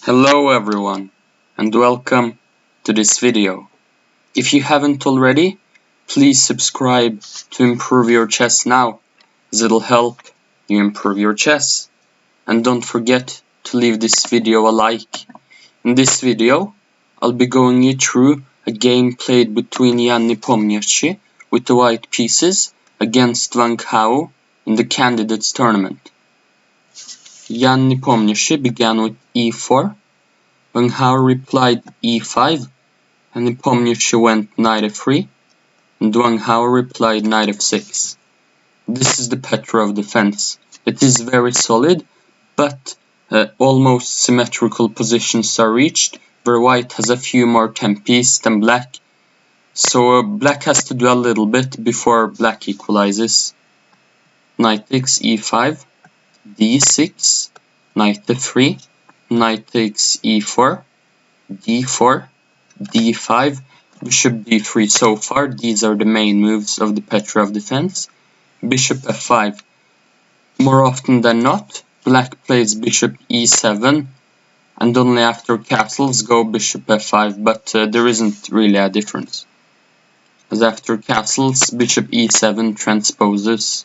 Hello everyone, and welcome to this video. If you haven't already, please subscribe to improve your chess now, as it'll help you improve your chess. And don't forget to leave this video a like. In this video, I'll be going you through a game played between Ian Nepomniatchi with the white pieces against Wang Hao in the candidates tournament. Ian Nepomniatchi began with e4, Wang Hao replied e5, and Nepomniatchi went knight f3, and Wang Hao replied knight f6. This is the Petrov defense. It is very solid, but almost symmetrical positions are reached, where white has a few more tempis than black, so black has to do a little bit before black equalizes. Knight takes e5, d6, knight f3, knight takes e4, d4, d5, bishop d3 so far. These are the main moves of the Petrov defense. Bishop f5. More often than not, black plays bishop e7, and only after castles go bishop f5, but there isn't really a difference, as after castles, bishop e7 transposes.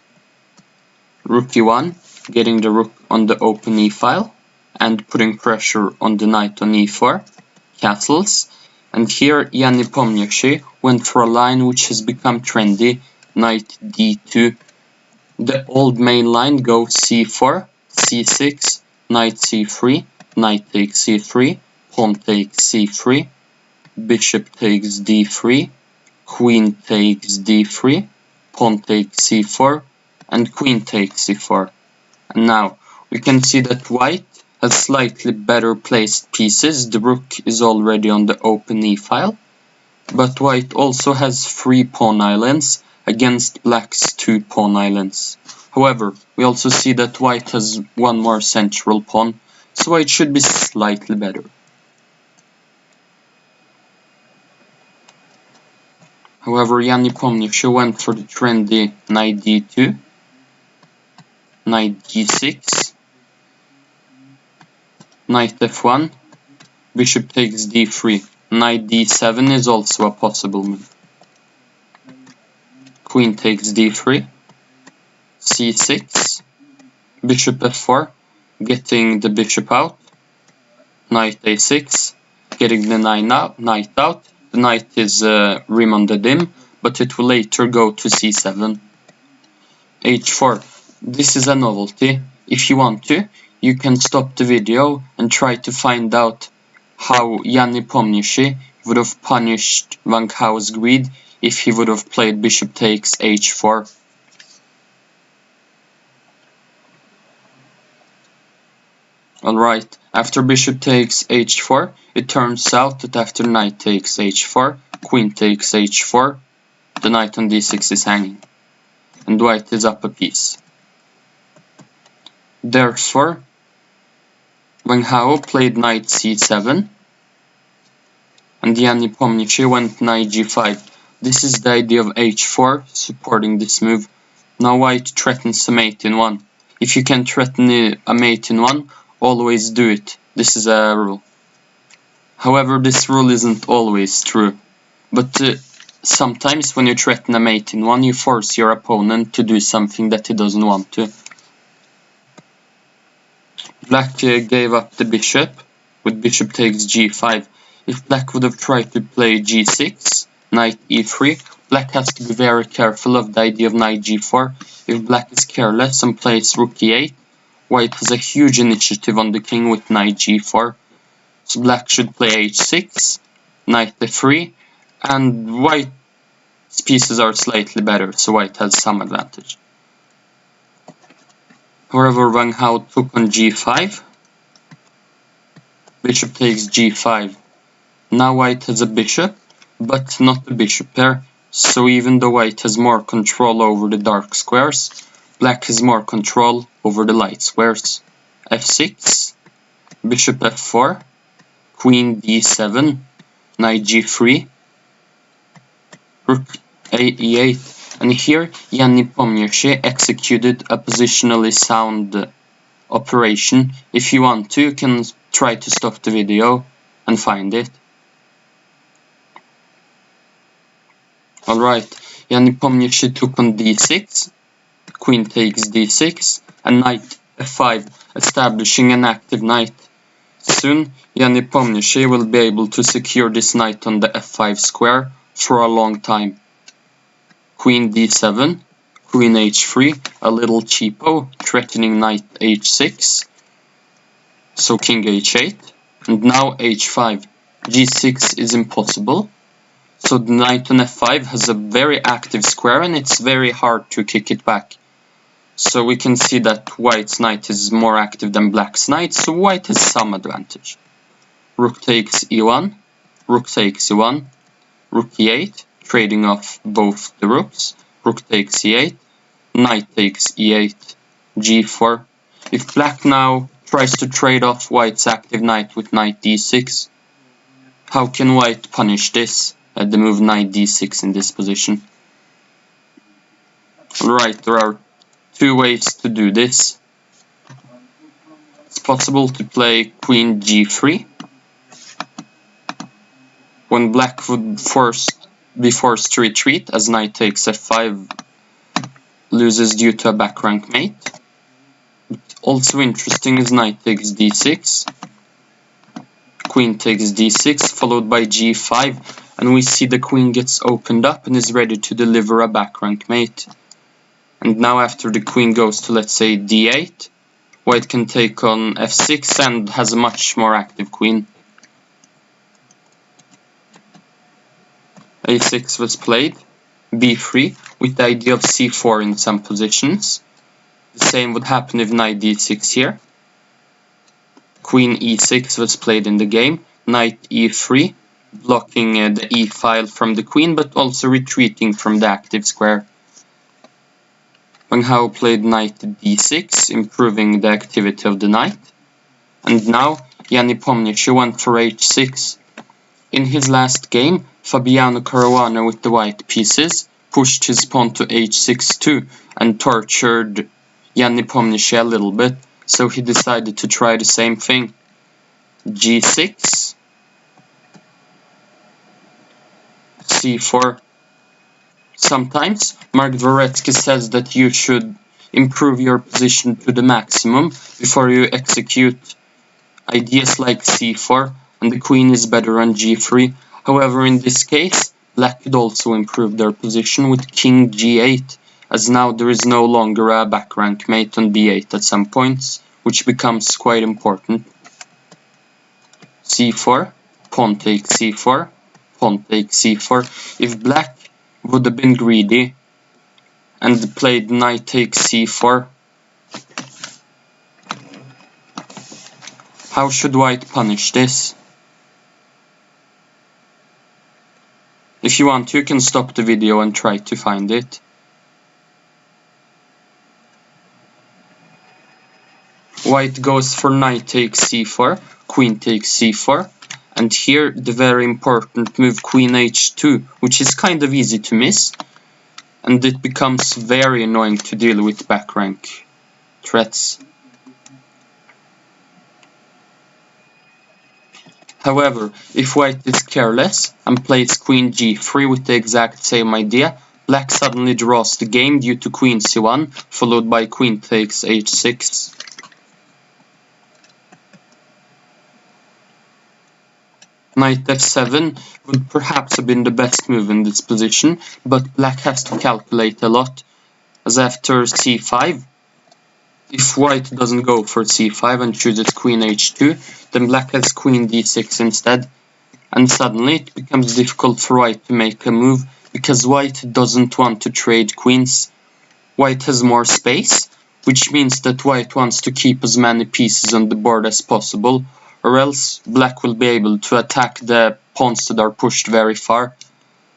Rook e1, getting the rook on the open e-file and putting pressure on the knight on e4, castles, and here Ian Nepomniatchi went for a line which has become trendy, knight d2. The old main line goes c4, c6, knight c3, knight takes c3, pawn takes c3, bishop takes d3, queen takes d3, pawn takes c4, and queen takes c4. And now we can see that white has slightly better placed pieces. The rook is already on the open e-file, but white also has 3 pawn islands against black's 2 pawn islands. However, we also see that white has 1 more central pawn, so white should be slightly better. However, Ian Nepomniatchi went for the trendy knight d2, knight g6, knight f1, bishop takes d3, knight d7 is also a possible move. Queen takes d3, c6, bishop f4, getting the bishop out, knight a6, getting the knight out. The knight is rim on the dim, but it will later go to c7. h4. This is a novelty. If you want to, you can stop the video and try to find out how Ian Nepomniatchi would have punished Wang Hao's greed if he would have played bishop takes h4. Alright, after bishop takes h4, it turns out that after knight takes h4, queen takes h4, the knight on d6 is hanging, and white is up a piece. Therefore, Wang Hao played knight c7, and Ian Nepomniatchi went knight g5. This is the idea of h4, supporting this move. Now white threatens a mate in 1. If you can threaten a mate in 1, always do it. This is a rule. However, this rule isn't always true. But sometimes when you threaten a mate in 1, you force your opponent to do something that he doesn't want to. Black gave up the bishop with bishop takes g5. If black would have tried to play g6, knight e3, black has to be very careful of the idea of knight g4. If black is careless and plays rook e8, white has a huge initiative on the king with knight g4. So black should play h6, knight f3, and white's pieces are slightly better, so white has some advantage. However, Wang Hao took on g5, bishop takes g5. Now white has a bishop, but not a bishop pair, so even though white has more control over the dark squares, black has more control over the light squares. f6, bishop f4, queen d7, knight g3, rook e8. And here, Ian Nepomniatchi executed a positionally sound operation. If you want to, you can try to stop the video and find it. Alright, Ian Nepomniatchi took on d6, queen takes d6, and knight f5, establishing an active knight. Soon, Ian Nepomniatchi will be able to secure this knight on the f5 square for a long time. Queen d7, queen h3, a little cheapo, threatening knight h6, so king h8, and now h5. g6 is impossible, so the knight on f5 has a very active square and it's very hard to kick it back. So we can see that white's knight is more active than black's knight, so white has some advantage. Rook takes e1, rook takes e1, rook e8, trading off both the rooks, rook takes e8, knight takes e8, g4. If black now tries to trade off white's active knight with knight d6, how can white punish this? The move knight d6 in this position. Alright, there are two ways to do this. It's possible to play queen g3, when black would be forced to retreat as knight takes f5 loses due to a back rank mate. Also interesting is knight takes d6, queen takes d6 followed by g5, and we see the queen gets opened up and is ready to deliver a back rank mate. And now after the queen goes to, let's say, d8, white can take on f6 and has a much more active queen. a6 was played, b3, with the idea of c4 in some positions. The same would happen if knight d6 here. Queen e6 was played in the game, knight e3, blocking the e file from the queen but also retreating from the active square. Wang Hao played knight d6, improving the activity of the knight. And now Ian Nepomniatchi went for h6. In his last game, Fabiano Caruana with the white pieces pushed his pawn to h6 too and tortured Ian Nepomniatchi a little bit, so he decided to try the same thing. g6, c4. Sometimes Mark Dvoretsky says that you should improve your position to the maximum before you execute ideas like c4, and the queen is better on g3. However, in this case, black could also improve their position with king g8, as now there is no longer a back rank mate on b8 at some points, which becomes quite important. c4, pawn takes c4, pawn takes c4. If black would have been greedy and played knight takes c4, how should white punish this? If you want, you can stop the video and try to find it. White goes for knight takes c4, queen takes c4, and here the very important move queen h2, which is kind of easy to miss, and it becomes very annoying to deal with back rank threats. However, if white is careless and plays queen g3 with the exact same idea, black suddenly draws the game due to queen c1, followed by queen takes h6. Knight f7 would perhaps have been the best move in this position, but black has to calculate a lot, as after c5, if white doesn't go for c5 and chooses queen h2, then black has queen d6 instead, and suddenly it becomes difficult for white to make a move, because white doesn't want to trade queens. White has more space, which means that white wants to keep as many pieces on the board as possible, or else black will be able to attack the pawns that are pushed very far,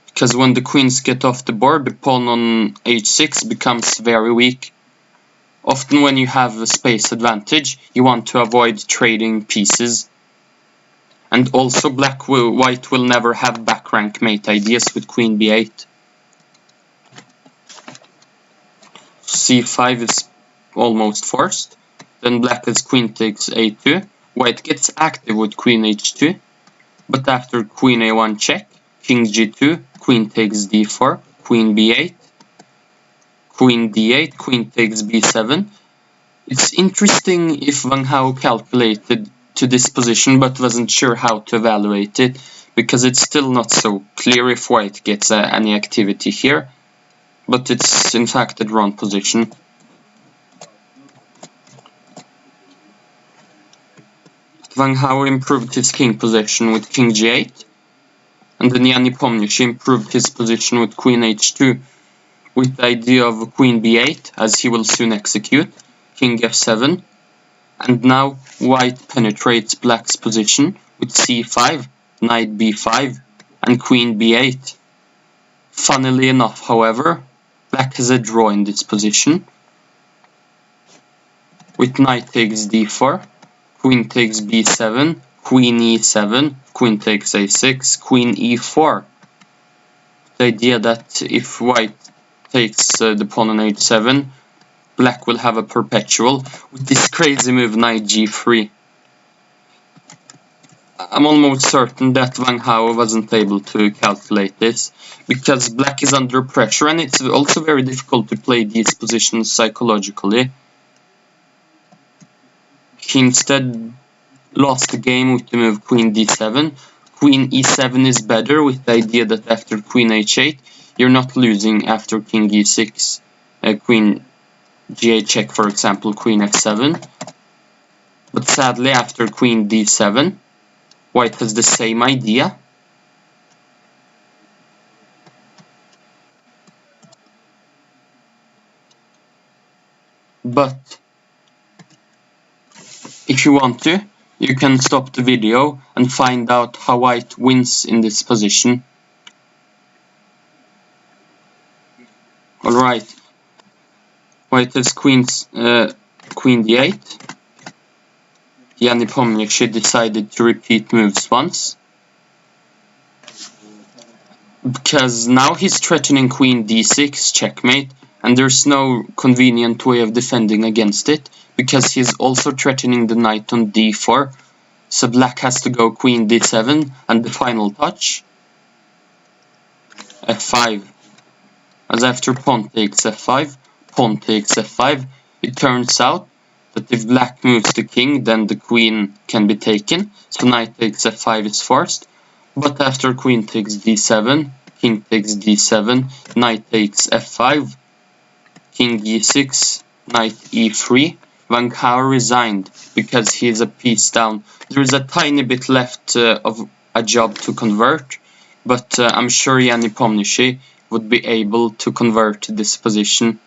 because when the queens get off the board, the pawn on h6 becomes very weak. Often when you have a space advantage, you want to avoid trading pieces. And also white will never have back rank mate ideas with queen b8. c5 is almost forced. Then black has queen takes a2, White gets active with queen h2, but after queen a1 check, king g2, queen takes d4, queen b8, queen d8, queen takes b7. It's interesting if Wang Hao calculated to this position but wasn't sure how to evaluate it, because it's still not so clear if white gets any activity here, but it's in fact a drawn position. Wang Hao improved his king position with king g8, and then Ian Nepomniatchi improved his position with queen h2, with the idea of queen b8, as he will soon execute, king f7, and now white penetrates black's position with c5, knight b5, and queen b8. Funnily enough, however, black has a draw in this position, with knight takes d4, queen takes b7, queen e7, queen takes a6, queen e4. The idea that if white takes the pawn on h7, black will have a perpetual with this crazy move knight g3. I'm almost certain that Wang Hao wasn't able to calculate this, because black is under pressure and it's also very difficult to play these positions psychologically. He instead lost the game with the move queen d7. Queen e7 is better, with the idea that after queen h8 you're not losing after king e6, queen g8 check, for example, queen f7. But sadly, after queen d7, white has the same idea. But if you want to, you can stop the video and find out how white wins in this position. Alright, white has queen d8. Ian Nepomniatchi decided to repeat moves once, because now he's threatening queen d6 checkmate, and there's no convenient way of defending against it, because he's also threatening the knight on d4, so black has to go queen d7, and the final touch, f5. As after pawn takes f5, pawn takes f5, it turns out that if black moves the king, then the queen can be taken, so knight takes f5 is forced. But after queen takes d7, king takes d7, knight takes f5, king e6, knight e3, Wang Hao resigned because he is a piece down. There is a tiny bit left of a job to convert, but I'm sure Ian Nepomniatchi would be able to convert this position.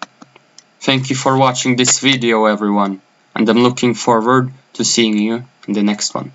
Thank you for watching this video, everyone, and I'm looking forward to seeing you in the next one.